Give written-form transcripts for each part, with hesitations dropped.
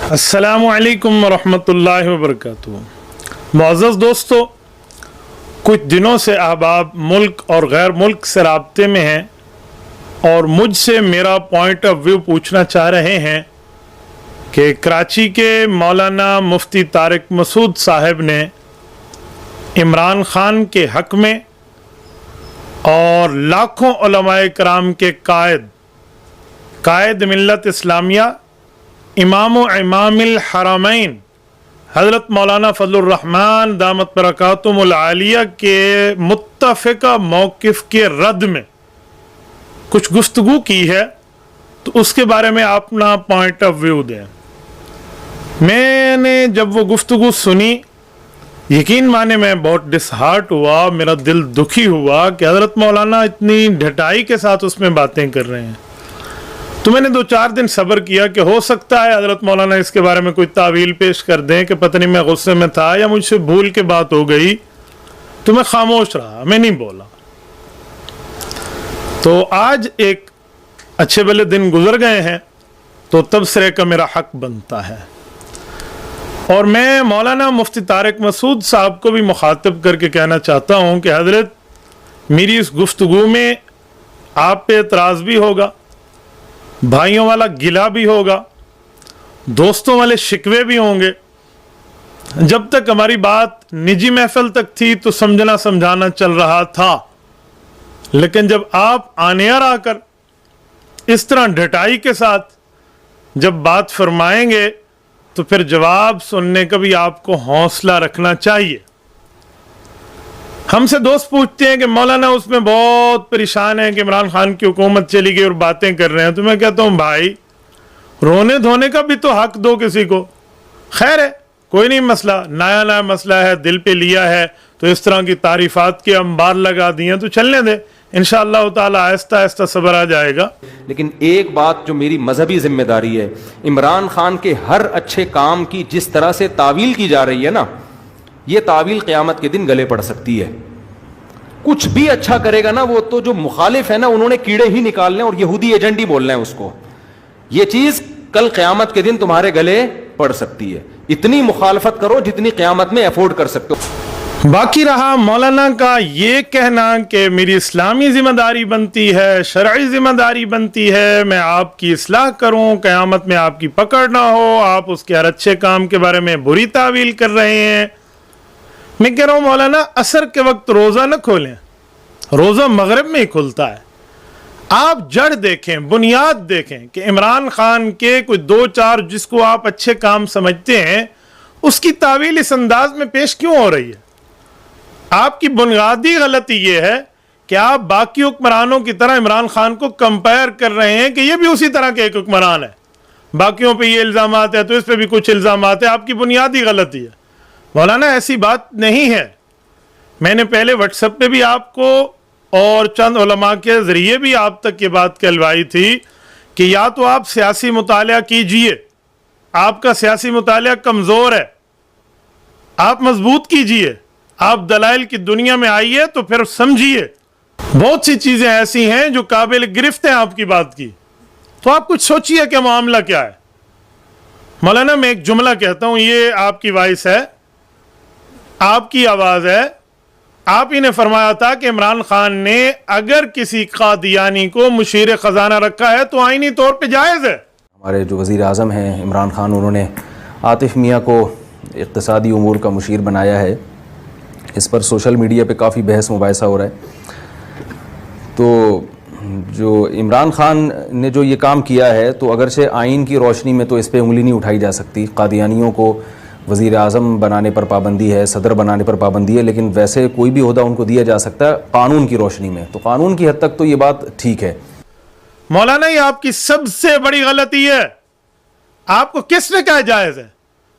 السلام علیکم ورحمۃ اللہ وبرکاتہ۔ معزز دوستو، کچھ دنوں سے احباب ملک اور غیر ملک سے رابطے میں ہیں اور مجھ سے میرا پوائنٹ آف ویو پوچھنا چاہ رہے ہیں کہ کراچی کے مولانا مفتی طارق مسعود صاحب نے عمران خان کے حق میں اور لاکھوں علماء کرام کے قائد ملت اسلامیہ امام و امام الحرمین حضرت مولانا فضل الرحمن دامت برکاتہم العالیہ کے متفقہ موقف کے رد میں کچھ گفتگو کی ہے، تو اس کے بارے میں اپنا پوائنٹ آف ویو دیں۔ میں نے جب وہ گفتگو سنی، یقین مانے میں بہت ڈس ہارٹ ہوا، میرا دل دکھی ہوا کہ حضرت مولانا اتنی ڈھٹائی کے ساتھ اس میں باتیں کر رہے ہیں۔ تو میں نے 2-4 دن صبر کیا کہ ہو سکتا ہے حضرت مولانا اس کے بارے میں کوئی تعویل پیش کر دیں کہ پتہ نہیں میں غصے میں تھا یا مجھ سے بھول کے بات ہو گئی، تو میں خاموش رہا، میں نہیں بولا۔ تو آج ایک اچھے بھلے دن گزر گئے ہیں تو تبصرے کا میرا حق بنتا ہے، اور میں مولانا مفتی طارق مسعود صاحب کو بھی مخاطب کر کے کہنا چاہتا ہوں کہ حضرت میری اس گفتگو میں آپ پہ اعتراض بھی ہوگا، بھائیوں والا گلہ بھی ہوگا، دوستوں والے شکوے بھی ہوں گے۔ جب تک ہماری بات نجی محفل تک تھی تو سمجھنا سمجھانا چل رہا تھا، لیکن جب آپ آن ایئر آ کر اس طرح ڈھٹائی کے ساتھ جب بات فرمائیں گے تو پھر جواب سننے کا بھی آپ کو حوصلہ رکھنا چاہیے۔ ہم سے دوست پوچھتے ہیں کہ مولانا اس میں بہت پریشان ہیں کہ عمران خان کی حکومت چلی گئی اور باتیں کر رہے ہیں، تو میں کہتا ہوں بھائی رونے دھونے کا بھی تو حق دو کسی کو۔ خیر ہے، کوئی نہیں مسئلہ، نیا مسئلہ ہے، دل پہ لیا ہے تو اس طرح کی تعریفات کے انبار لگا دیے تو چلنے دے، انشاءاللہ تعالی آہستہ آہستہ صبر آ جائے گا۔ لیکن ایک بات جو میری مذہبی ذمہ داری ہے، عمران خان کے ہر اچھے کام کی جس طرح سے تعویل کی جا رہی ہے نا، یہ تعویل قیامت کے دن گلے پڑ سکتی ہے۔ کچھ بھی اچھا کرے گا نا، وہ تو جو مخالف ہے نا انہوں نے کیڑے ہی نکالنے اور یہودی ایجنٹ ہی بولنا ہے اس کو، یہ چیز کل قیامت کے دن تمہارے گلے پڑ سکتی ہے۔ اتنی مخالفت کرو جتنی قیامت میں افورڈ کر سکتے ہو۔ باقی رہا مولانا کا یہ کہنا کہ میری اسلامی ذمہ داری بنتی ہے، شرعی ذمہ داری بنتی ہے، میں آپ کی اصلاح کروں، قیامت میں آپ کی پکڑ نہ ہو، آپ اس کے ہر اچھے کام کے بارے میں بری تعویل کر رہے ہیں۔ میں کہہ رہا ہوں مولانا عصر کے وقت روزہ نہ کھولیں، روزہ مغرب میں ہی کھلتا ہے۔ آپ جڑ دیکھیں، بنیاد دیکھیں کہ عمران خان کے کوئی 2-4 جس کو آپ اچھے کام سمجھتے ہیں اس کی تعویل اس انداز میں پیش کیوں ہو رہی ہے؟ آپ کی بنیادی غلطی یہ ہے کہ آپ باقی حکمرانوں کی طرح عمران خان کو کمپیئر کر رہے ہیں کہ یہ بھی اسی طرح کے ایک حکمران ہے، باقیوں پہ یہ الزامات ہے تو اس پہ بھی کچھ الزامات ہیں۔ آپ کی بنیادی غلطی ہے مولانا، ایسی بات نہیں ہے۔ میں نے پہلے واٹس ایپ پہ بھی آپ کو اور چند علماء کے ذریعے بھی آپ تک یہ بات کہلوائی تھی کہ یا تو آپ سیاسی مطالعہ کیجئے، آپ کا سیاسی مطالعہ کمزور ہے، آپ مضبوط کیجئے، آپ دلائل کی دنیا میں آئیے تو پھر سمجھیے۔ بہت سی چیزیں ایسی ہیں جو قابل گرفت ہیں آپ کی بات کی، تو آپ کچھ سوچیے کہ معاملہ کیا ہے۔ مولانا میں ایک جملہ کہتا ہوں، یہ آپ کی وائس ہے، آپ کی آواز ہے۔ آپ ہی نے فرمایا تھا کہ عمران خان نے اگر کسی قادیانی کو مشیر خزانہ رکھا ہے تو آئینی طور پہ جائز ہے۔ ہمارے جو وزیر اعظم ہیں عمران خان، انہوں نے عاطف میاں کو اقتصادی امور کا مشیر بنایا ہے۔ اس پر سوشل میڈیا پہ کافی بحث مباحثہ ہو رہا ہے۔ تو جو عمران خان نے جو یہ کام کیا ہے، تو اگرچہ آئین کی روشنی میں تو اس پہ انگلی نہیں اٹھائی جا سکتی، قادیانیوں کو وزیر اعظم بنانے پر پابندی ہے، صدر بنانے پر پابندی ہے، لیکن ویسے کوئی بھی عہدہ ان کو دیا جا سکتا ہے قانون کی روشنی میں، تو قانون کی حد تک تو یہ بات ٹھیک ہے۔ مولانا یہ آپ کی سب سے بڑی غلطی ہے۔ آپ کو کس نے کہا جائز ہے؟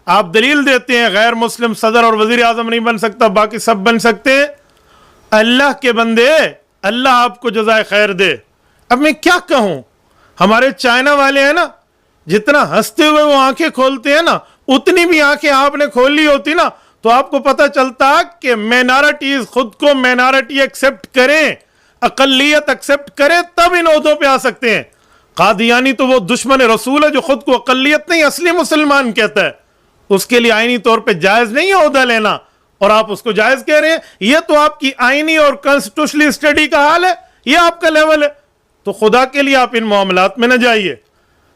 آپ دلیل دیتے ہیں غیر مسلم صدر اور وزیر اعظم نہیں بن سکتا، باقی سب بن سکتے ہیں۔ اللہ کے بندے، اللہ آپ کو جزائے خیر دے۔ اب میں کیا کہوں، ہمارے چائنا والے ہیں نا، جتنا ہنستے ہوئے وہ آنکھیں کھولتے ہیں نا، اتنی بھی آنکھیں آپ نے کھول لی ہوتی نا تو آپ کو پتہ چلتا کہ مینارٹیز خود کو مینارٹی ایکسیپٹ کریں، اقلیت ایکسیپٹ کریں، تب ان عہدوں پہ آ سکتے ہیں۔ قادیانی تو وہ دشمن رسول ہے جو خود کو اقلیت نہیں اصلی مسلمان کہتا ہے، اس کے لیے آئینی طور پہ جائز نہیں ہے عہدہ لینا، اور آپ اس کو جائز کہہ رہے ہیں۔ یہ تو آپ کی آئینی اور کانسٹیٹیوشنلی اسٹڈی کا حال ہے، یہ آپ کا لیول ہے، تو خدا کے لیے آپ ان معاملات میں نہ جائیے۔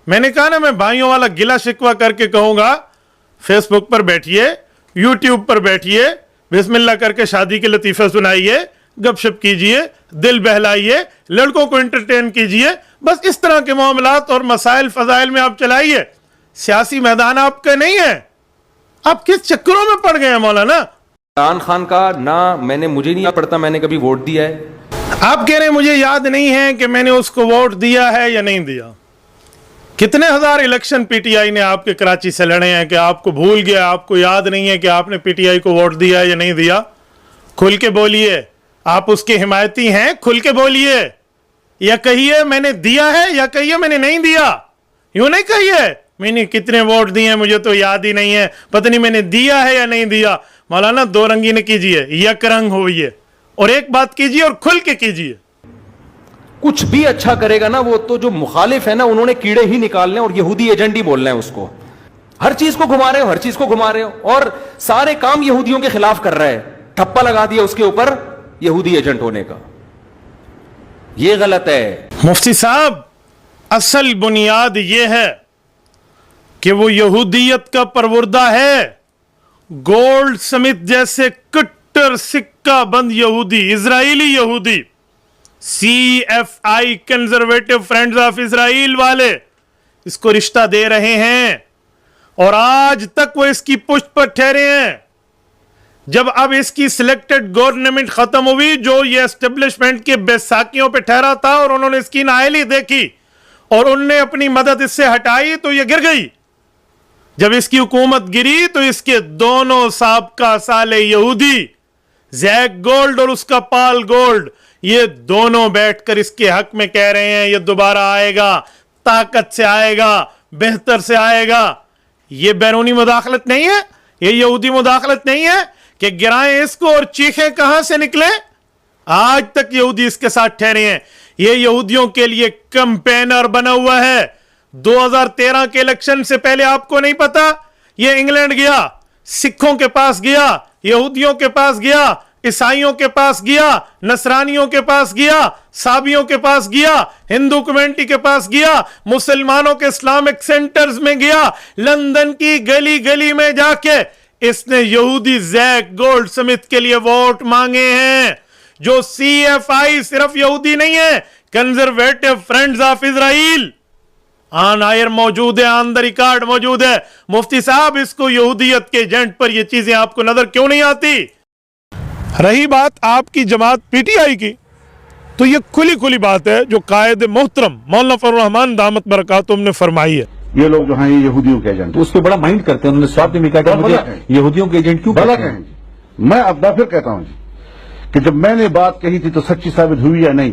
میں نے کہا نا، میں بھائیوں والا گلہ شکوہ کر کے کہوں گا، فیس بک پر بیٹھیے، یوٹیوب پر بیٹھیے، بسم اللہ کر کے شادی کے لطیفے سنائیے، گپ شپ کیجئے، دل بہلائیے، لڑکوں کو انٹرٹین کیجئے، بس اس طرح کے معاملات اور مسائل فضائل میں آپ چلائیے۔ سیاسی میدان آپ کا نہیں ہے، آپ کس چکروں میں پڑ گئے ہیں مولانا؟ عمران خان کا نہ مجھے نہیں پڑتا میں نے کبھی ووٹ دیا ہے۔ آپ کہہ رہے ہیں مجھے یاد نہیں ہے کہ میں نے اس کو ووٹ دیا ہے یا نہیں دیا۔ کتنے ہزار الیکشن پی ٹی آئی نے آپ کے کراچی سے لڑے ہیں کہ آپ کو بھول گیا، آپ کو یاد نہیں ہے کہ آپ نے پی ٹی آئی کو ووٹ دیا یا نہیں دیا؟ کھل کے بولیے، آپ اس کے حمایتی ہیں، کھل کے بولیے، یا کہیے میں نے دیا ہے یا کہیے میں نے نہیں دیا۔ یوں نہیں کہیے میں نے کتنے ووٹ دیے ہیں مجھے تو یاد ہی نہیں ہے، پتہ نہیں میں نے دیا ہے یا نہیں دیا۔ مولانا دو رنگی نہ کیجئے، یک رنگ ہوئیے، اور ایک بات کیجئے اور کھل کے کیجئے۔ کچھ بھی اچھا کرے گا نا وہ تو جو مخالف ہے نا انہوں نے کیڑے ہی نکالنے اور یہودی ایجنٹ ہی بولنا ہے اس کو۔ ہر چیز کو گھما رہے ہو، ہر چیز کو گھما رہے ہو، اور سارے کام یہودیوں کے خلاف کر رہا ہے، ٹھپا لگا دیا اس کے اوپر یہودی ایجنٹ ہونے کا۔ یہ غلط ہے مفتی صاحب، اصل بنیاد یہ ہے کہ وہ یہودیت کا پروردہ ہے، گولڈ سمتھ جیسے کٹر سکہ بند یہودی، اسرائیلی یہودی، C F I conservative friends of Israel والے اس کو رشتہ دے رہے ہیں، اور آج تک وہ اس کی پشت پر ٹھہرے ہیں۔ جب اب اس کی سلیکٹڈ گورنمنٹ ختم ہوئی، جو یہ اسٹیبلشمنٹ کے بیساکیوں پہ ٹھہرا تھا، اور انہوں نے اس کی نااہلی دیکھی اور انہوں نے اپنی مدد اس سے ہٹائی تو یہ گر گئی۔ جب اس کی حکومت گری تو اس کے دونوں سابقہ سالے یہودی، زیک گولڈ اور اس کا پال گولڈ، یہ دونوں بیٹھ کر اس کے حق میں کہہ رہے ہیں یہ دوبارہ آئے گا، طاقت سے آئے گا، بہتر سے آئے گا۔ یہ بیرونی مداخلت نہیں ہے، یہ یہودی مداخلت نہیں ہے کہ گرائیں اس کو اور چیخیں کہاں سے نکلے؟ آج تک یہودی اس کے ساتھ ٹھہرے ہیں۔ یہ یہودیوں کے لیے کمپینر بنا ہوا ہے۔ 2013 کے الیکشن سے پہلے آپ کو نہیں پتا؟ یہ انگلینڈ گیا، سکھوں کے پاس گیا، یہودیوں کے پاس گیا، عیسائیوں کے پاس گیا، نصرانیوں کے پاس گیا، صابیوں کے پاس گیا، ہندو کمیونٹی کے پاس گیا، مسلمانوں کے اسلامک سینٹرز میں گیا، لندن کی گلی گلی میں جا کے اس نے یہودی زیک گولڈ سمتھ کے لیے ووٹ مانگے ہیں۔ جو سی ایف آئی صرف یہودی نہیں ہے، کنزرویٹو فرینڈز آف اسرائیل، آن آئر موجود ہے، آن دا ریکارڈ موجود ہے۔ مفتی صاحب، اس کو یہودیت کے ایجنٹ پر یہ چیزیں آپ کو نظر کیوں نہیں آتی؟ رہی بات آپ کی جماعت پی ٹی آئی کی، تو یہ کھلی کھلی بات ہے جو قائد محترم مولانا فضل الرحمان دامت برکاتہم نے فرمائی ہے۔ یہ لوگ جو ہیں یہ یہودیوں کے ایجنٹ، اس پہ بڑا مائنڈ کرتے ہیں، انہوں نے صاحب نے بھی کہا کہ مجھے یہودیوں کے ایجنٹ کیوں بھلا کہتے ہیں؟ کہیں جی، میں اب پھر کہتا ہوں جی کہ جب میں نے بات کہی تھی تو سچی ثابت ہوئی یا نہیں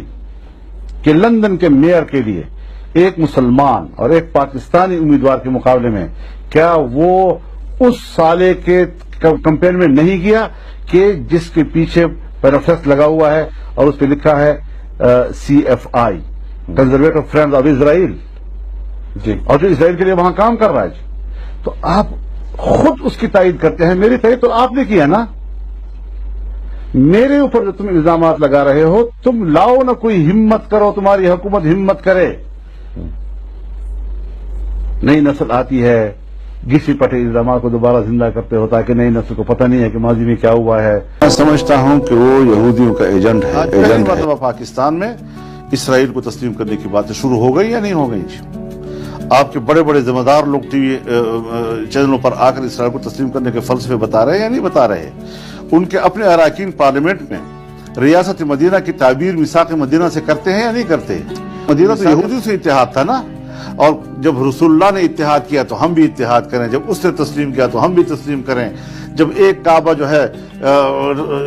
کہ لندن کے میئر کے لیے ایک مسلمان اور ایک پاکستانی امیدوار کے مقابلے میں کیا وہ اس سالے کے کمپین میں نہیں گیا کہ جس کے پیچھے پیرافلیکس لگا ہوا ہے اور اس پہ لکھا ہے C F I, conservative friends of Israel, جی، اور جو اسرائیل کے لیے وہاں کام کر رہا ہے جی، تو آپ خود اس کی تائید کرتے ہیں۔ میری تائید تو آپ نے کیا نا، میرے اوپر جو تم الزامات لگا رہے ہو، تم لاؤ نہ، کوئی ہمت کرو، تمہاری حکومت ہمت کرے۔ نئی نسل آتی ہے، گھسی پٹے الزامات کو دوبارہ زندہ کرتے ہوتا ہے کہ نئی نسل کو پتہ نہیں ہے کہ ماضی میں کیا ہوا ہے۔ میں سمجھتا ہوں کہ وہ یہودیوں کا ایجنٹ ہے۔ پہلی مرتبہ پاکستان میں اسرائیل کو تسلیم کرنے کی باتیں شروع ہو گئی یا نہیں ہو گئی جی؟ آپ کے بڑے بڑے ذمہ دار لوگ ٹی وی چینلوں پر آ کر اسرائیل کو تسلیم کرنے کے فلسفے بتا رہے ہیں یا نہیں بتا رہے؟ ان کے اپنے اراکین پارلیمنٹ میں ریاست مدینہ کی تعبیر میثاق مدینہ سے کرتے ہیں یا نہیں کرتے؟ مدینہ تو یہودیوں سے اتحاد تھا نا، اور جب رسول اللہ نے اتحاد کیا تو ہم بھی اتحاد کریں، جب اس نے تسلیم کیا تو ہم بھی تسلیم کریں، جب ایک کعبہ جو ہے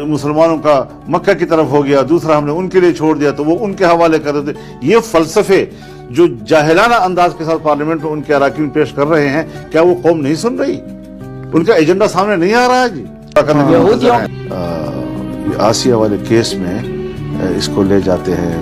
مسلمانوں کا مکہ کی طرف ہو گیا، دوسرا ہم نے ان کے لیے چھوڑ دیا تو وہ ان کے حوالے کر دیتے۔ یہ فلسفے جو جاہلانہ انداز کے ساتھ پارلیمنٹ میں ان کے اراکین پیش کر رہے ہیں، کیا وہ قوم نہیں سن رہی؟ ان کا ایجنڈا سامنے نہیں آ رہا ہے جی؟ آسیہ والے کیس میں اس کو لے جاتے ہیں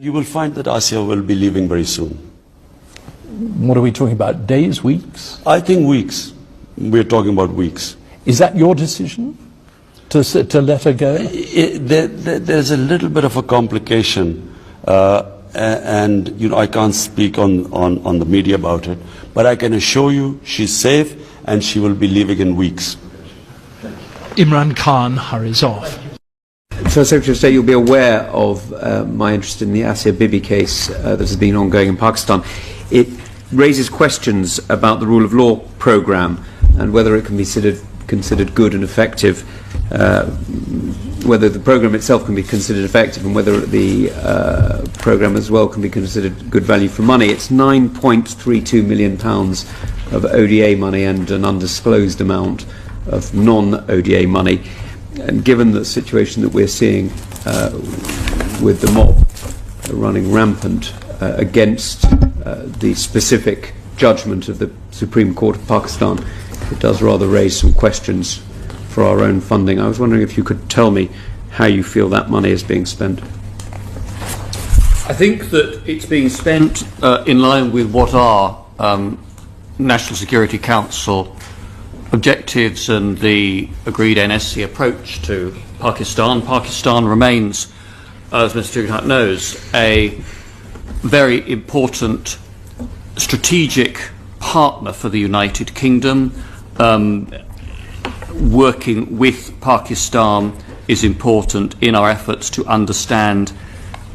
You will find that Asia will be leaving very soon. What are we talking about? Days, weeks? I think weeks. We're talking about weeks. Is that your decision to let her go? There's a little bit of a complication, and you know I can't speak on the media about it, but I can assure you she's safe and she will be leaving in weeks. Imran Khan hurries off. First Secretary of State, you'll be aware of my interest in the Asia Bibi case that has been ongoing in Pakistan. It raises questions about the rule of law program and whether it can be considered good and effective, whether the program itself can be considered effective and whether the program as well can be considered good value for money. It's £9.32 million of ODA money and an undisclosed amount of non-ODA money. And given the situation that we're seeing with the mob running rampant against the specific judgment of the Supreme Court of Pakistan, it does rather raise some questions for our own funding. I was wondering if you could tell me how you feel that money is being spent. I think that it's being spent in line with what are National Security Council objectives and the agreed NSC approach to Pakistan. Pakistan remains, as Mr. Tugendhat knows, a very important strategic partner for the United Kingdom. Working with Pakistan is important in our efforts to understand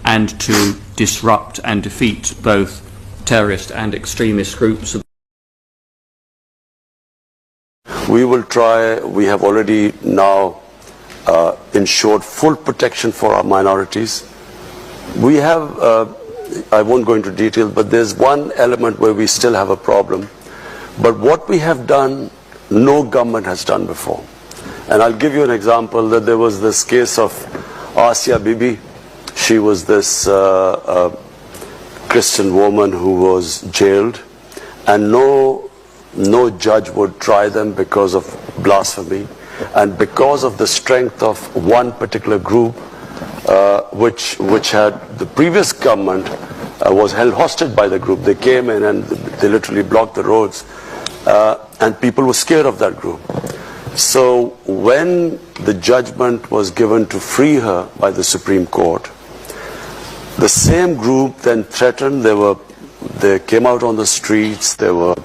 and to disrupt and defeat both terrorist and extremist groups. We will try, we have already now ensured full protection for our minorities. We have, I won't go into detail, but there's one element where we still have a problem. But what we have done, no government has done before. And I'll give you an example, that there was this case of Asia Bibi. She was this Christian woman who was jailed, and no judge would try them because of blasphemy, and because of the strength of one particular group, which had the previous government was held hostage by the group. They came in and they literally blocked the roads, and people were scared of that group. So when the judgment was given to free her by the Supreme Court, the same group then threatened. They came out on the streets. They were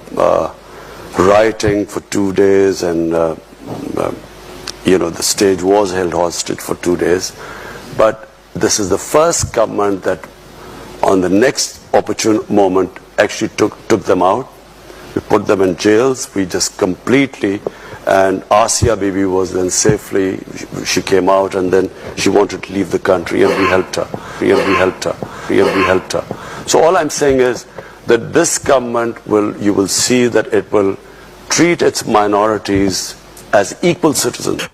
rioting for 2 days, and the stage was held hostage for 2 days. But this is the first government that on the next opportune moment actually took them out. We put them in jails. We just completely, and Asia Bibi was then safely, she came out, and then she wanted to leave the country, and we helped her. We helped her. So all I'm saying is that this government you will see that it will treat its minorities as equal citizens.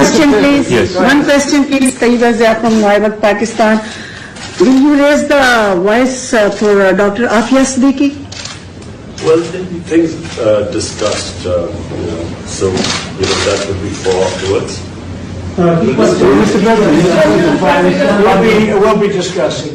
Question, please. Yes. One question, please. Taiba Zia from Waibat, Pakistan. Will you raise the voice for Dr. Afia Siddiqui? Well, things discussed, so that would be for afterwards. Mr. President, we'll be discussing.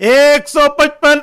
155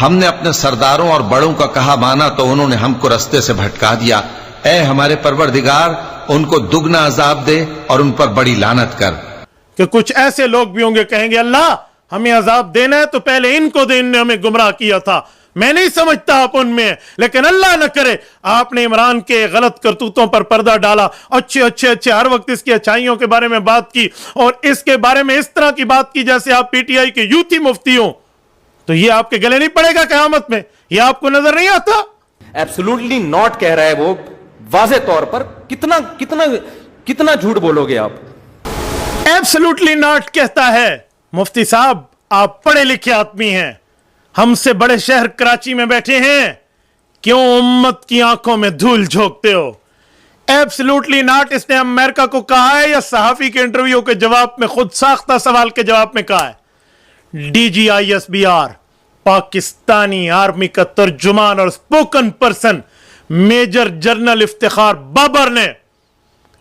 ہم نے اپنے سرداروں اور بڑوں کا کہا مانا تو انہوں نے ہم کو رستے سے بھٹکا دیا. اے ہمارے پروردگار ان کو دگنا عذاب دے اور ان پر بڑی لعنت کر. کہ کچھ ایسے لوگ بھی ہوں گے کہیں گے اللہ ہمیں عذاب دینا ہے تو پہلے ان کو دے، ان نے ہمیں گمراہ کیا تھا. میں نہیں سمجھتا آپ ان میں، لیکن اللہ نہ کرے آپ نے عمران کے غلط کرتوتوں پر پردہ ڈالا، اچھے ہر وقت اس کی اچھائیوں کے بارے میں بات کی اور اس کے بارے میں اس طرح کی بات کی جیسے آپ پی ٹی آئی کے یوتھی مفتی ہوں، تو یہ آپ کے گلے نہیں پڑے گا قیامت میں؟ یہ آپ کو نظر نہیں آتا؟ ایبسولوٹلی ناٹ کہہ رہا ہے وہ واضح طور پر. کتنا جھوٹ بولو گے آپ؟ ایبسولوٹلی ناٹ کہتا ہے. مفتی صاحب آپ پڑھے لکھے آدمی ہیں، ہم سے بڑے شہر کراچی میں بیٹھے ہیں، کیوں امت کی آنکھوں میں دھول جھونکتے ہو؟ ایبسولوٹلی ناٹ اس نے امریکہ کو کہا ہے یا صحافی کے انٹرویو کے جواب میں خود ساختہ سوال کے جواب میں کہا ہے؟ D G I S P R Pakistani army کا ترجمان اور spokesperson major general Iftikhar Babar نے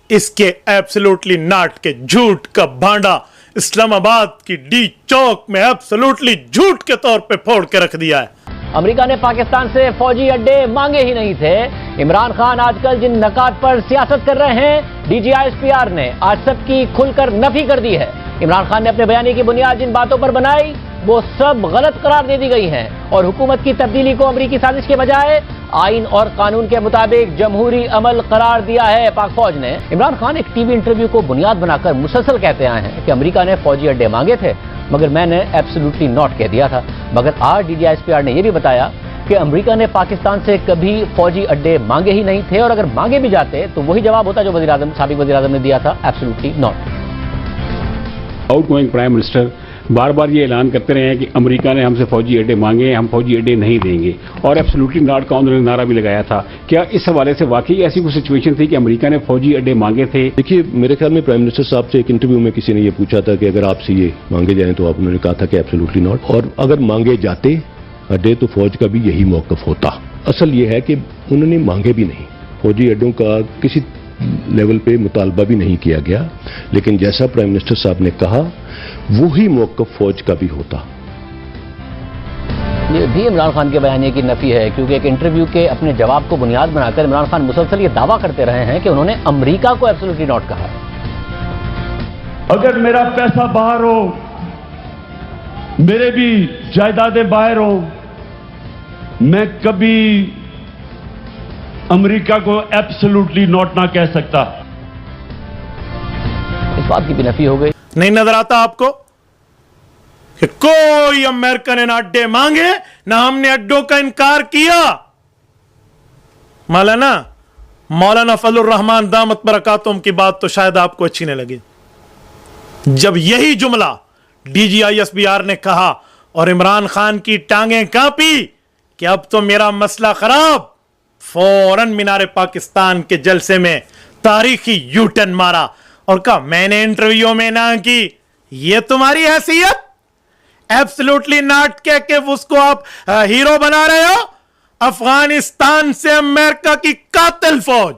اس کے ایبسولوٹلی ناٹ کے جھوٹ کا بھانڈا اسلام آباد کی ڈی چوک میں ایبسولوٹلی جھوٹ کے طور پہ پھوڑ کے رکھ دیا ہے. امریکہ نے پاکستان سے فوجی اڈے مانگے ہی نہیں تھے. عمران خان آج کل جن نکات پر سیاست کر رہے ہیں D G I S P R نے آج سب کی کھل کر نفی کر دی ہے. عمران خان نے اپنے بیانیے کی بنیاد جن باتوں پر بنائی وہ سب غلط قرار دے دی گئی ہیں اور حکومت کی تبدیلی کو امریکی سازش کے بجائے آئین اور قانون کے مطابق جمہوری عمل قرار دیا ہے. پاک فوج نے عمران خان ایک ٹی وی انٹرویو کو بنیاد بنا کر مسلسل کہتے آئے ہیں کہ امریکہ نے فوجی اڈے مانگے تھے مگر میں نے ایبسولوٹلی ناٹ کہہ دیا تھا. مگر آج D G I S P R نے یہ بھی بتایا کہ امریکہ نے پاکستان سے کبھی فوجی اڈے مانگے ہی نہیں تھے اور اگر مانگے بھی جاتے تو وہی جواب ہوتا جو سابق وزیر اعظم نے دیا تھا، absolutely not. Outgoing prime minister بار بار یہ اعلان کرتے رہے ہیں کہ امریکہ نے ہم سے فوجی اڈے مانگے ہیں، ہم فوجی اڈے نہیں دیں گے، اور ایبسولوٹلی ناٹ کا انہوں نے نعرہ بھی لگایا تھا. کیا اس حوالے سے واقعی ایسی کوئی سچویشن تھی کہ امریکہ نے فوجی اڈے مانگے تھے؟ دیکھیے میرے خیال میں پرائم منسٹر صاحب سے ایک انٹرویو میں کسی نے یہ پوچھا تھا کہ اگر آپ سے یہ مانگے جائیں تو آپ نے کہا تھا کہ ایبسولوٹلی ناٹ، اور اگر مانگے جاتے اڈے تو فوج کا بھی یہی موقف ہوتا. اصل یہ ہے کہ انہوں نے مانگے بھی نہیں، فوجی اڈوں کا کسی لیول پہ مطالبہ بھی نہیں کیا گیا، لیکن جیسا پرائم منسٹر صاحب نے کہا وہی موقف فوج کا بھی ہوتا. یہ بھی عمران خان کے بیانیے کی نفی ہے کیونکہ ایک انٹرویو کے اپنے جواب کو بنیاد بنا کر عمران خان مسلسل یہ دعویٰ کرتے رہے ہیں کہ انہوں نے امریکہ کو ایبسولوٹلی ناٹ کہا. اگر میرا پیسہ باہر ہو، میرے بھی جائیدادیں باہر ہو، میں کبھی امریکہ کو ایبسولوٹلی ناٹ نہ کہہ سکتا. اس بات کی بھی نفی ہو گئی. نہیں نظر آتا آپ کو کہ کوئی امریکہ نے نہ اڈے مانگے نہ ہم نے اڈوں کا انکار کیا. مولانا فضل الرحمان دامت برکاتہم کی بات تو شاید آپ کو اچھی نہ لگے. جب یہی جملہ D G I S P R نے کہا اور عمران خان کی ٹانگیں کانپی کہ اب تو میرا مسئلہ خراب، فوراً مینار پاکستان کے جلسے میں تاریخی یو ٹرن مارا اور کہا میں نے انٹرویو میں نہ کی. یہ تمہاری حیثیت؟ ایبسولوٹلی ناٹ کہہ کے اس کو آپ ہیرو بنا رہے ہو. افغانستان سے امریکہ کی قاتل فوج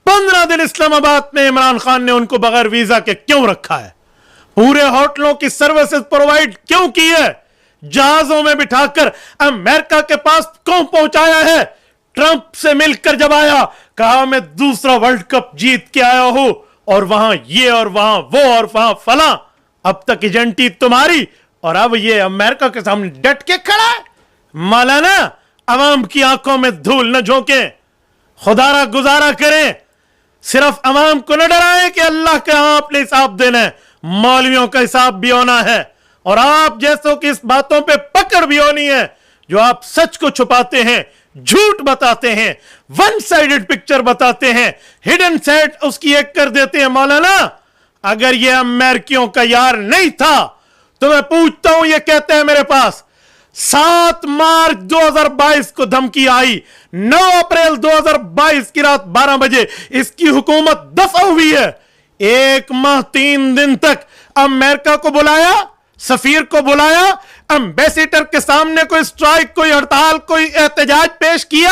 15 دن اسلام آباد میں عمران خان نے ان کو بغیر ویزا کے کیوں رکھا ہے؟ پورے ہوٹلوں کی سروسز پرووائڈ کیوں کی ہے؟ جہازوں میں بٹھا کر امریکہ کے پاس کیوں پہنچایا ہے؟ ٹرمپ سے مل کر جب آیا کہا میں دوسرا ورلڈ کپ جیت کے آیا ہوں اور وہاں یہ اور وہاں وہ اور وہاں فلاں. اب تک ایجنٹی تمہاری اور اب یہ امریکہ کے سامنے ڈٹ کے کھڑا ہے. مولانا عوام کی آنکھوں میں دھول نہ جھونکیں، خدا را گزارا کریں، صرف عوام کو نہ ڈرائیں کہ اللہ کے ہاں اپنے حساب دینا ہے، مولویوں کا حساب بھی ہونا ہے اور آپ جیسوں کی اس باتوں پہ پکڑ بھی ہونی ہے جو آپ سچ کو چھپاتے ہیں، جھوٹ بتاتے ہیں، ون سائیڈڈ پکچر بتاتے ہیں، ہڈن سائڈ اس کی ایک کر دیتے ہیں. مولانا اگر یہ امریکیوں کا یار نہیں تھا تو میں پوچھتا ہوں، یہ کہتے ہیں میرے پاس 7 مارچ 2022 کو دھمکی آئی، 9 اپریل 2022 کی رات 12 بجے اس کی حکومت دفع ہوئی ہے. 1 ماہ 3 دن تک امریکہ کو بلایا، سفیر کو بلایا، ایمبیسیڈر کے سامنے کوئی سٹرائک، کوئی ہڑتال، کوئی احتجاج پیش کیا.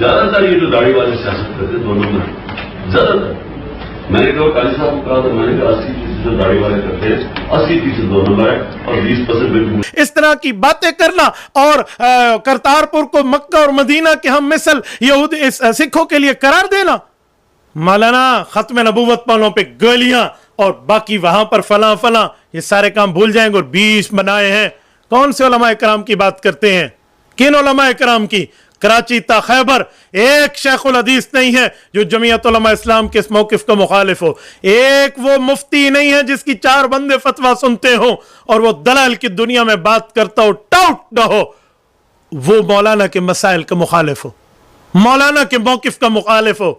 زیادہ تر یہ جو داڑھی والے سیاست کرتے دونوں میں زیادہ تر. میں نے کہا قاضی صاحب کو کہا تھا, میں نے کہا 80% جو داڑھی والے کرتے ہیں 80% دو نمبر ہے اور 20% بالکل. اس طرح کی باتیں کرنا اور کرتارپور کو مکہ اور مدینہ کے ہم مثل یہود سکھوں کے لیے قرار دینا. مولانا ختم نبوت والوں پہ گولیاں اور باقی وہاں پر فلاں فلاں, یہ سارے کام بھول جائیں گے. اور 20 بنائے ہیں. کون سے علماء کرام کی بات کرتے ہیں؟ کن علماء کرام کی؟ کراچی تا خیبر ایک شیخ الحدیث نہیں ہے جو جمعیت علماء اسلام کے اس موقف کا مخالف ہو. ایک وہ مفتی نہیں ہے جس کی 4 بندے فتویٰ سنتے ہوں اور وہ دلائل کی دنیا میں بات کرتا ہو, ٹاؤٹ نہ ہو, وہ مولانا کے مسائل کا مخالف ہو, مولانا کے موقف کا مخالف ہو.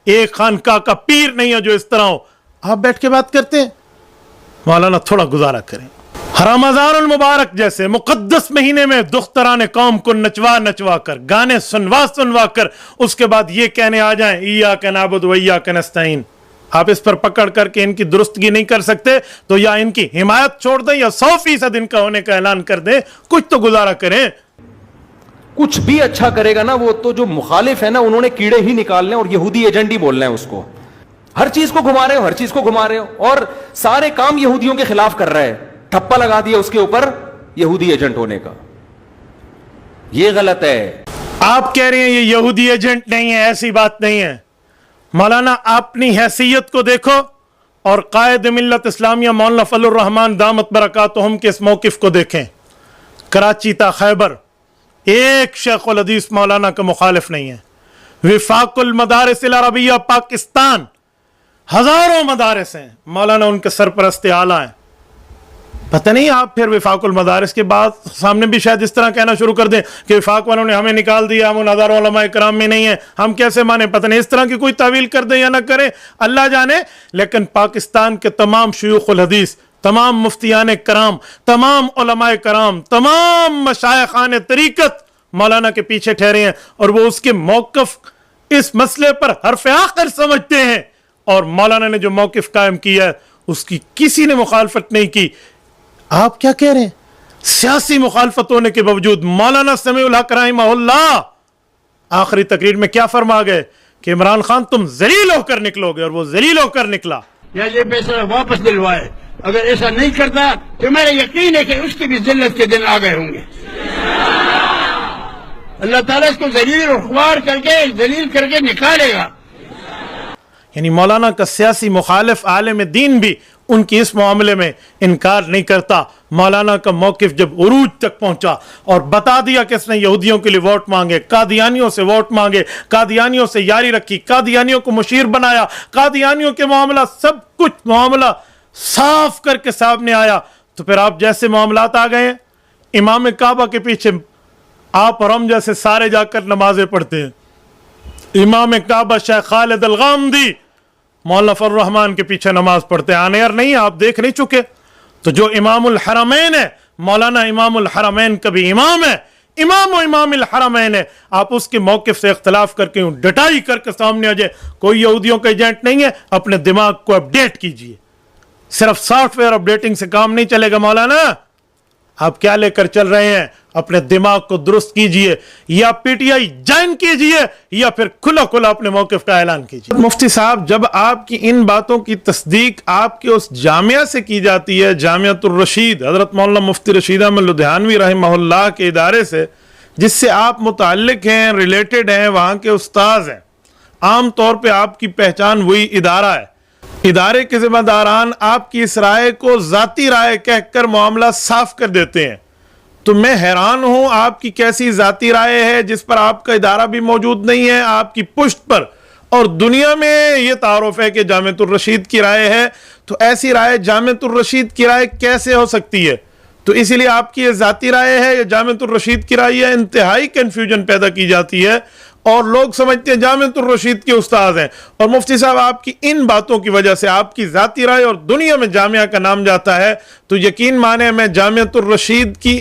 ایک خانقاہ کا پیر نہیں ہے جو اس طرح ہو. آپ بیٹھ کے بات کرتے ہیں. مولانا تھوڑا گزارا کریں. رمضان المبارک جیسے مقدس مہینے میں دختران قوم کو نچوا نچوا کر, گانے سنوا کر اس کے بعد یہ کہنے آ جائیں ایاک نعبد و ایاک نستعین. آپ اس پر پکڑ کر کے ان کی درستگی نہیں کر سکتے تو یا ان کی حمایت چھوڑ دیں یا 100% ان کا ہونے کا اعلان کر دیں. کچھ تو گزارا کریں. کچھ بھی اچھا کرے گا نا وہ تو جو مخالف ہے نا انہوں نے کیڑے ہی نکالنے اور یہودی ایجنٹ ہی بولنا ہے اس کو. ہر چیز کو گھما رہے ہو, ہر چیز کو گھما رہے ہو اور سارے کام یہودیوں کے خلاف کر رہے ہیں. ٹھپا لگا دیا اس کے اوپر یہودی ایجنٹ ہونے کا. یہ غلط ہے. آپ کہہ رہے ہیں یہ یہودی ایجنٹ نہیں ہے, ایسی بات نہیں ہے. مولانا اپنی حیثیت کو دیکھو اور قائد ملت اسلامیہ مولانا فضل الرحمان دامت برکاتہم کے اس موقف کو دیکھیں. کراچی تا خیبر ایک شیخ الحدیث مولانا کا مخالف نہیں ہے. وفاق المدارس العربیہ پاکستان ہزاروں مدارس ہیں, مولانا ان کے سرپرست اعلیٰ ہیں. پتہ نہیں آپ پھر وفاق المدارس کے بعد سامنے بھی شاید اس طرح کہنا شروع کر دیں کہ وفاق والوں نے ہمیں نکال دیا, ہم ان ہزاروں علماء کرام میں نہیں ہیں, ہم کیسے مانیں. پتہ نہیں اس طرح کی کوئی تعویل کر دیں یا نہ کریں, اللہ جانے. لیکن پاکستان کے تمام شیوخ الحدیث, تمام مفتیان کرام, تمام علماء کرام, تمام مشائخان طریقت مولانا کے پیچھے ٹھہرے ہیں اور وہ اس کے موقف اس مسئلے پر حرف آخر سمجھتے ہیں. اور مولانا نے جو موقف قائم کیا ہے اس کی کسی نے مخالفت نہیں کی. آپ کیا کہہ رہے ہیں؟ سیاسی مخالفت ہونے کے باوجود مولانا سمیع الحق رحمہ اللہ آخری تقریر میں کیا فرما گئے کہ عمران خان تم ذلیل ہو کر نکلو گے, اور وہ ذلیل ہو کر نکلا. یا یہ فیصلہ واپس دلوائے. اگر ایسا نہیں کرتا تو میرا یقین ہے کہ اس کی بھی ذلت کے دن آ گئے ہوں گے. اللہ تعالیٰ اس کو ذلیل اور خوار ذلیل کر کے نکالے گا. یعنی مولانا کا سیاسی مخالف عالم دین بھی ان کی اس معاملے میں انکار نہیں کرتا. مولانا کا موقف جب عروج تک پہنچا اور بتا دیا کہ اس نے یہودیوں کے لیے ووٹ مانگے, قادیانیوں سے ووٹ مانگے, قادیانیوں سے یاری رکھی, قادیانیوں کو مشیر بنایا, قادیانیوں کے معاملہ سب کچھ معاملہ صاف کر کے سامنے آیا, تو پھر آپ جیسے معاملات آ گئے. امام کعبہ کے پیچھے آپ اور ہم جیسے سارے جا کر نمازیں پڑھتے ہیں. امام کعبہ شیخ خالد الغامدی مولانا فضل الرحمان کے پیچھے نماز پڑھتے ہیں. آنے یار نہیں, آپ دیکھ نہیں چکے. تو جو امام الحرمین ہے مولانا امام الحرمین کا بھی امام ہے, امام الحرمین ہے. آپ اس کے موقف سے اختلاف کر کے ڈٹائی کر کے سامنے آ جائے کوئی یہودیوں کا ایجنٹ نہیں ہے. اپنے دماغ کو اپڈیٹ کیجئے. صرف سافٹ ویئر اپڈیٹنگ سے کام نہیں چلے گا. مولانا آپ کیا لے کر چل رہے ہیں؟ اپنے دماغ کو درست کیجئے, یا پی ٹی آئی جوائن کیجئے یا پھر کھلا کھلا اپنے موقف کا اعلان کیجئے. مفتی صاحب, جب آپ کی ان باتوں کی تصدیق آپ کے اس جامعہ سے کی جاتی ہے, جامعۃ الرشید, حضرت مولانا مفتی رشید احمد لدھیانوی رحمہ اللہ کے ادارے سے, جس سے آپ متعلق ہیں, ریلیٹڈ ہیں, وہاں کے استاذ ہیں, عام طور پہ آپ کی پہچان وہی ادارہ ہے. ادارے کے ذمہ داران آپ کی اس رائے کو ذاتی رائے کہہ کر معاملہ صاف کر دیتے ہیں. تو میں حیران ہوں آپ کی کیسی ذاتی رائے ہے جس پر آپ کا ادارہ بھی موجود نہیں ہے آپ کی پشت پر, اور دنیا میں یہ تعارف ہے کہ جامعۃ الرشید کی رائے ہے. تو ایسی رائے جامعۃ الرشید کی رائے کیسے ہو سکتی ہے؟ تو اسی لیے آپ کی یہ ذاتی رائے ہے یا جامعۃ الرشید کی رائے ہے, انتہائی کنفیوژن پیدا کی جاتی ہے اور لوگ سمجھتے ہیں جامعۃ الرشید کے استاد ہیں. اور مفتی صاحب آپ کی ان باتوں کی وجہ سے آپ کی ذاتی رائے اور دنیا میں جامعہ کا نام جاتا ہے. تو یقین مانے میں جامعۃ الرشید کی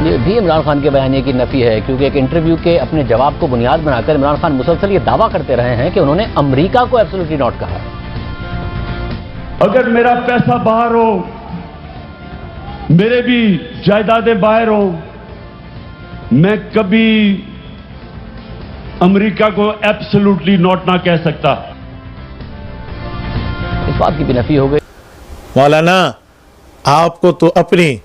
یہ بھی عمران خان کے بیانیے کی نفی ہے، کیونکہ ایک انٹرویو کے اپنے جواب کو بنیاد بنا کر عمران خان مسلسل یہ دعویٰ کرتے رہے ہیں کہ انہوں نے امریکہ کو ایبسولوٹلی ناٹ کہا ہے۔ اگر میرا پیسہ باہر ہو، میرے بھی جائیدادیں باہر ہو، میں کبھی امریکہ کو ایبسولوٹلی ناٹ نہ کہہ سکتا۔ اس بات کی بھی نفی ہو گئی۔ مولانا آپ کو تو اپنی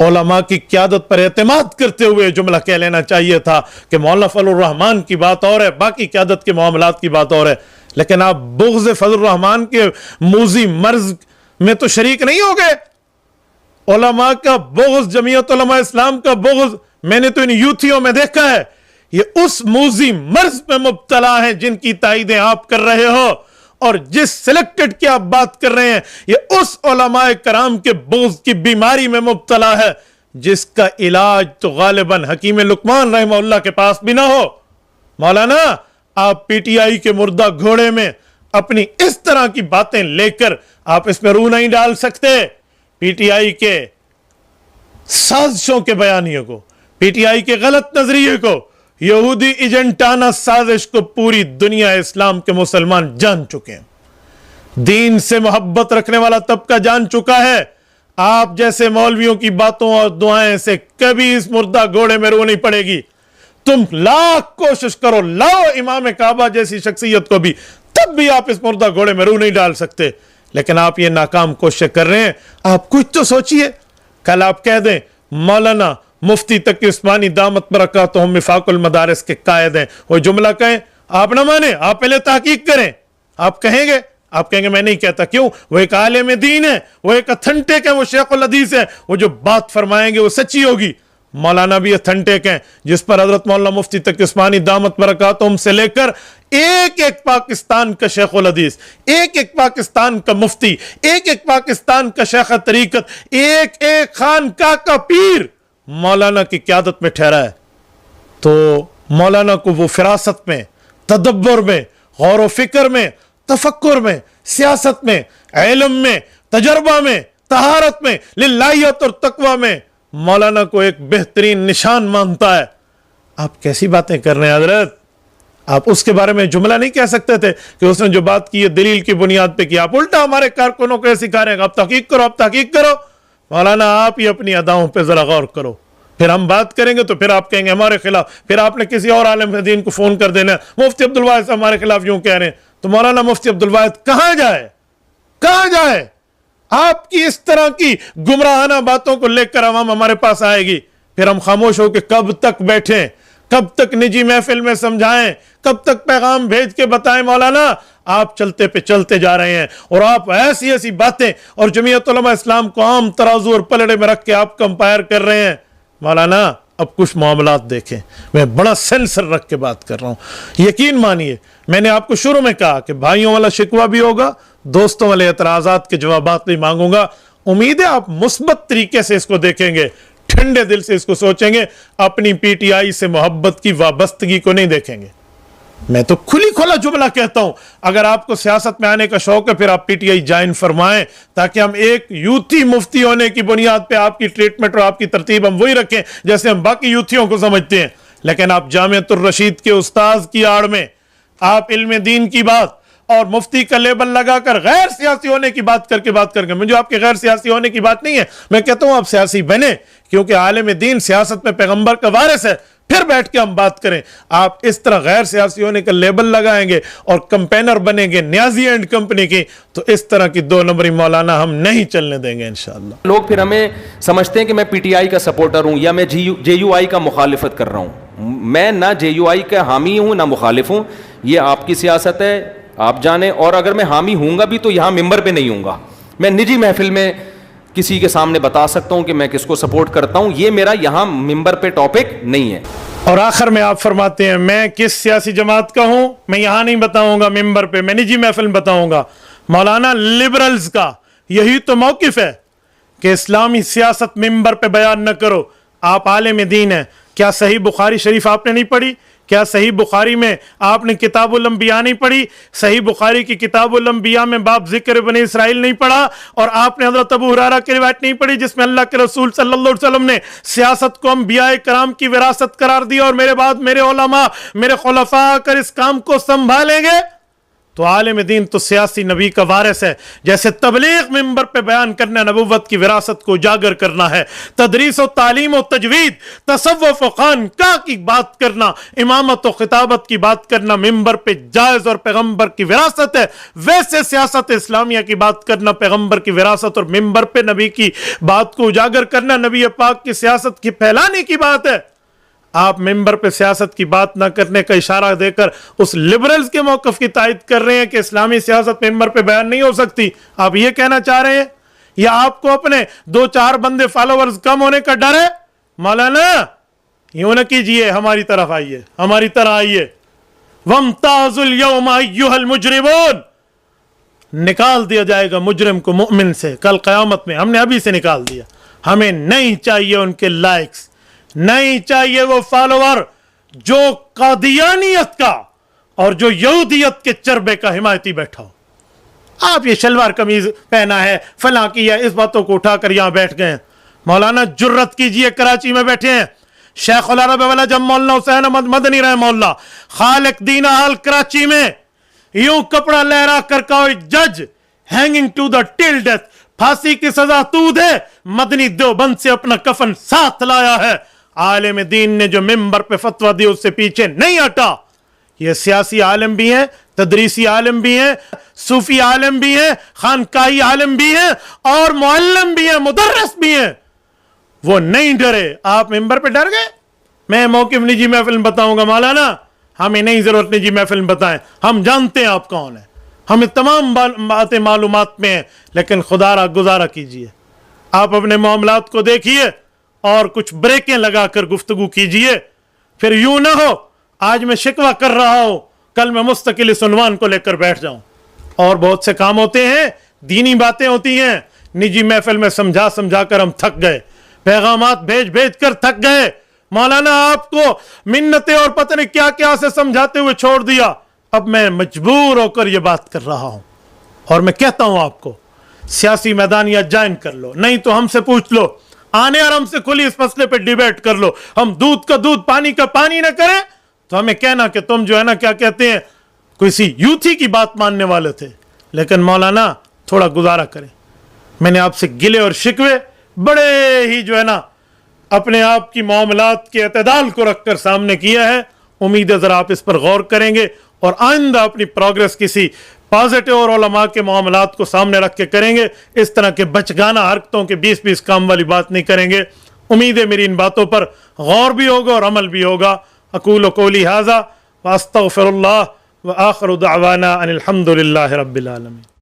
علماء کی قیادت پر اعتماد کرتے ہوئے جملہ کہہ لینا چاہیے تھا کہ مولانا فضل الرحمان کی بات اور ہے، باقی قیادت کے معاملات کی بات اور ہے، لیکن آپ بغض فضل الرحمان کے موذی مرض میں تو شریک نہیں ہو گئے۔ علماء کا بغض، جمعیت علماء اسلام کا بغض میں نے تو ان یوتھیوں میں دیکھا ہے، یہ اس موذی مرض میں مبتلا ہیں جن کی تائیدیں آپ کر رہے ہو، اور جس سلیکٹڈ کی آپ بات کر رہے ہیں یہ اس علماء کرام کے بغض کی بیماری میں مبتلا ہے جس کا علاج تو غالباً حکیم لقمان رحمہ اللہ کے پاس بھی نہ ہو۔ مولانا آپ پی ٹی آئی کے مردہ گھوڑے میں اپنی اس طرح کی باتیں لے کر آپ اس میں روح نہیں ڈال سکتے۔ پی ٹی آئی کے سازشوں کے بیانیوں کو، پی ٹی آئی کے غلط نظریے کو، یہودی ایجنٹانہ سازش کو پوری دنیا اسلام کے مسلمان جان چکے ہیں، دین سے محبت رکھنے والا طبقہ جان چکا ہے۔ آپ جیسے مولویوں کی باتوں اور دعائیں سے کبھی اس مردہ گھوڑے میں روح نہیں پڑے گی۔ تم لاکھ کوشش کرو، لاؤ امام کعبہ جیسی شخصیت کو بھی، تب بھی آپ اس مردہ گھوڑے میں روح نہیں ڈال سکتے۔ لیکن آپ یہ ناکام کوشش کر رہے ہیں۔ آپ کچھ تو سوچئے، کل آپ کہہ دیں مولانا مفتی تقی عثمانی دامت برکاتہم مفاق المدارس کے قائد ہیں، وہ جملہ کہیں، آپ نہ مانیں، آپ پہلے تحقیق کریں۔ آپ کہیں گے میں نہیں کہتا، کیوں؟ وہ ایک عالم دین ہے، وہ ایک اتھنٹک ہے، وہ شیخ الحدیث ہے، وہ جو بات فرمائیں گے وہ سچی ہوگی۔ مولانا بھی اتھنٹک ہیں، جس پر حضرت مولانا مفتی تقی عثمانی دامت برکاتہم سے لے کر ایک ایک پاکستان کا شیخ الحدیث، ایک ایک پاکستان کا مفتی، ایک ایک پاکستان کا شیخ طریقت، ایک ایک خانقاہ کا پیر مولانا کی قیادت میں ٹھہرا ہے۔ تو مولانا کو وہ فراست میں، تدبر میں، غور و فکر میں، تفکر میں، سیاست میں، علم میں، تجربہ میں، طہارت میں، للہیت اور تقوی میں مولانا کو ایک بہترین نشان مانتا ہے۔ آپ کیسی باتیں کر رہے ہیں حضرت؟ آپ اس کے بارے میں جملہ نہیں کہہ سکتے تھے کہ اس نے جو بات کی ہے دلیل کی بنیاد پہ کی؟ آپ الٹا ہمارے کارکنوں کو سکھا رہے ہیں آپ تحقیق کرو، آپ تحقیق کرو۔ مولانا آپ ہی اپنی اداؤں پہ ذرا غور کرو، پھر ہم بات کریں گے تو پھر آپ کہیں گے ہمارے خلاف، پھر آپ نے کسی اور عالم دین کو فون کر دینا مفتی عبدالواحد صاحب ہمارے خلاف یوں کہہ رہے ہیں، تو مولانا مفتی عبدالواحد کہاں جائے؟ آپ کی اس طرح کی گمراہانہ باتوں کو لے کر عوام ہمارے پاس آئے گی، پھر ہم خاموش ہو کے کب تک بیٹھیں، کب تک نجی محفل میں سمجھائیں، کب تک پیغام بھیج کے بتائیں؟ مولانا آپ چلتے پہ چلتے جا رہے ہیں، اور آپ ایسی ایسی باتیں اور جمعیت علماء اسلام کو عام ترازو اور پلڑے میں رکھ کے آپ کمپائر کر رہے ہیں۔ مولانا اب کچھ معاملات دیکھیں، میں بڑا سینسر رکھ کے بات کر رہا ہوں، یقین مانیے میں نے آپ کو شروع میں کہا کہ بھائیوں والا شکوہ بھی ہوگا، دوستوں والے اعتراضات کے جوابات بھی مانگوں گا۔ امید ہے آپ مثبت طریقے سے اس کو دیکھیں گے، ٹھنڈے دل سے اس کو سوچیں گے، اپنی پی ٹی آئی سے محبت کی وابستگی کو نہیں دیکھیں گے۔ میں تو کھلی کھلا جملہ کہتا ہوں، اگر آپ کو سیاست میں آنے کا شوق ہے پھر آپ پی ٹی آئی جوائن فرمائیں، تاکہ ہم ایک یوتھی مفتی ہونے کی بنیاد پہ آپ کی ٹریٹمنٹ اور آپ کی ترتیب ہم وہی رکھیں جیسے ہم باقی یوتھیوں کو سمجھتے ہیں۔ لیکن آپ جامعۃ الرشید کے استاذ کی آڑ میں آپ علم دین کی بات اور مفتی کا لیبل لگا کر غیر سیاسی ہونے کی بات کر کے مجھے آپ کے غیر سیاسی ہونے کی بات نہیں ہے، میں کہتا ہوں آپ سیاسی بنیں، کیونکہ عالم دین سیاست میں پیغمبر کا وارث ہے، پھر بیٹھ کے ہم بات کریں۔ آپ اس طرح غیر سیاسی ہونے کا لیبل لگائیں گے اور کمپینر بنیں گے نیازی اینڈ کمپنی کی، تو اس طرح کی دو نمبری مولانا ہم نہیں چلنے دیں گے انشاءاللہ۔ لوگ پھر ہمیں سمجھتے ہیں کہ میں پی ٹی آئی کا سپورٹر ہوں یا میں جے یو آئی کا مخالفت کر رہا ہوں۔ میں نہ جے یو آئی کا حامی ہوں نہ مخالف ہوں، یہ آپ کی سیاست ہے، آپ جانیں، اور اگر میں حامی ہوں گا بھی تو یہاں ممبر پہ نہیں ہوں گا، میں نجی محفل میں کسی کے سامنے بتا سکتا ہوں کہ میں کس کو سپورٹ کرتا ہوں، یہ میرا یہاں ممبر پہ ٹاپک نہیں ہے۔ اور آخر میں آپ فرماتے ہیں میں کس سیاسی جماعت کا ہوں، میں یہاں نہیں بتاؤں گا ممبر پہ، میں نجی محفل میں بتاؤں گا۔ مولانا لبرلز کا یہی تو موقف ہے کہ اسلامی سیاست ممبر پہ بیان نہ کرو، آپ عالم دین ہیں۔ کیا صحیح بخاری شریف آپ نے نہیں پڑھی کیا صحیح بخاری میں آپ نے کتاب الانبیاء نہیں پڑھی؟ صحیح بخاری کی کتاب الانبیاء میں باب ذکر بنی اسرائیل نہیں پڑھا؟ اور آپ نے حضرت ابو ہریرہ کی روایت نہیں پڑھی جس میں اللہ کے رسول صلی اللہ علیہ وسلم نے سیاست کو انبیاء کرام کی وراثت قرار دیا اور میرے بعد میرے علماء میرے خلفاء اگر اس کام کو سنبھالیں گے تو عالم دین تو سیاسی نبی کا وارث ہے. جیسے تبلیغ منبر پہ بیان کرنا نبوت کی وراثت کو اجاگر کرنا ہے، تدریس و تعلیم و تجوید، تصوف و خانقاہ کی بات کرنا، امامت و خطابت کی بات کرنا منبر پہ جائز اور پیغمبر کی وراثت ہے، ویسے سیاست اسلامیہ کی بات کرنا پیغمبر کی وراثت اور منبر پہ نبی کی بات کو اجاگر کرنا نبی پاک کی سیاست کی پھیلانے کی بات ہے. آپ ممبر پہ سیاست کی بات نہ کرنے کا اشارہ دے کر اس لبرلز کے موقف کی تائید کر رہے ہیں کہ اسلامی سیاست ممبر پہ بیان نہیں ہو سکتی. آپ یہ کہنا چاہ رہے ہیں یا آپ کو اپنے 2-4 بندے فالوورز کم ہونے کا ڈر ہے؟ مولانا یوں نہ کیجئے، ہماری طرف آئیے، ہماری طرح آئیے. وَامْتَازُ الْيَوْمَ أَيُّهَا الْمُجْرِمُونَ، نکال دیا جائے گا مجرم کو مؤمن سے کل قیامت میں. ہم نے ابھی سے نکال دیا. ہمیں نہیں چاہیے ان کے لائکس، نہیں چاہیے وہ فالوور جو قادیانیت کا اور جو یہودیت کے چربے کا حمایتی بیٹھا ہو. آپ یہ شلوار قمیض پہنا ہے، فلاں کیا، اس باتوں کو اٹھا کر یہاں بیٹھ گئے ہیں. مولانا جرت کیجئے، کراچی میں بیٹھے ہیں شیخ العرب والجم مولانا حسین احمد مدنی رحمہ اللہ، خالق دین حال کراچی میں یوں کپڑا لہرا کر کہا جج hanging to the till death, پھانسی کی سزا تو دے. مدنی دیوبند سے اپنا کفن ساتھ لایا ہے. عالم دین نے جو ممبر پہ فتویٰ دی اس سے پیچھے نہیں ہٹا. یہ سیاسی عالم بھی ہیں، تدریسی عالم بھی ہیں، صوفی عالم بھی ہیں، خانقاہی عالم بھی ہیں اور معلم بھی ہیں، مدرس بھی ہیں. وہ نہیں ڈرے. آپ ممبر پہ ڈر گئے؟ میں موقف نجی محفل میں بتاؤں گا. مولانا ہمیں نہیں ضرورت نجی محفل میں بتائیں، ہم جانتے ہیں آپ کون ہیں، ہمیں تمام باتیں معلومات میں ہیں. لیکن خدا را گزارا کیجئے، آپ اپنے معاملات کو دیکھیے اور کچھ بریکیں لگا کر گفتگو کیجئے. پھر یوں نہ ہو آج میں شکوہ کر رہا ہوں، کل میں مستقل اس عنوان کو لے کر بیٹھ جاؤں. اور بہت سے کام ہوتے ہیں، دینی باتیں ہوتی ہیں، نجی محفل میں سمجھا سمجھا کر ہم تھک گئے، پیغامات بھیج بھیج کر تھک گئے. مولانا آپ کو منتیں اور پتہ نہیں کیا کیا سے سمجھاتے ہوئے چھوڑ دیا. اب میں مجبور ہو کر یہ بات کر رہا ہوں اور میں کہتا ہوں آپ کو سیاسی میدان یا جوائن کر لو، نہیں تو ہم سے پوچھ لو، آنے اور ہم سے کھلی اس مسئلے پہ ڈیبیٹ کر لو. ہم دودھ کا دودھ پانی کا پانی نہ کریں تو ہمیں کہنا کہ تم جو ہے نا کیا کہتے ہیں کسی یوتھی کی بات ماننے والے تھے. لیکن مولانا تھوڑا گزارا کریں. میں نے آپ سے گلے اور شکوے بڑے ہی جو ہے نا اپنے آپ کی معاملات کے اعتدال کو رکھ کر سامنے کیا ہے. امید ہے ذرا آپ اس پر غور کریں گے اور آئندہ اپنی پروگریس کسی پازیٹیو اور علماء کے معاملات کو سامنے رکھ کے کریں گے. اس طرح کے بچگانہ حرکتوں کے 20 کام والی بات نہیں کریں گے. امید ہے میری ان باتوں پر غور بھی ہوگا اور عمل بھی ہوگا. اقول قولی ھذا واستغفر اللہ وآخر دعوانا ان الحمد للہ رب العالمین.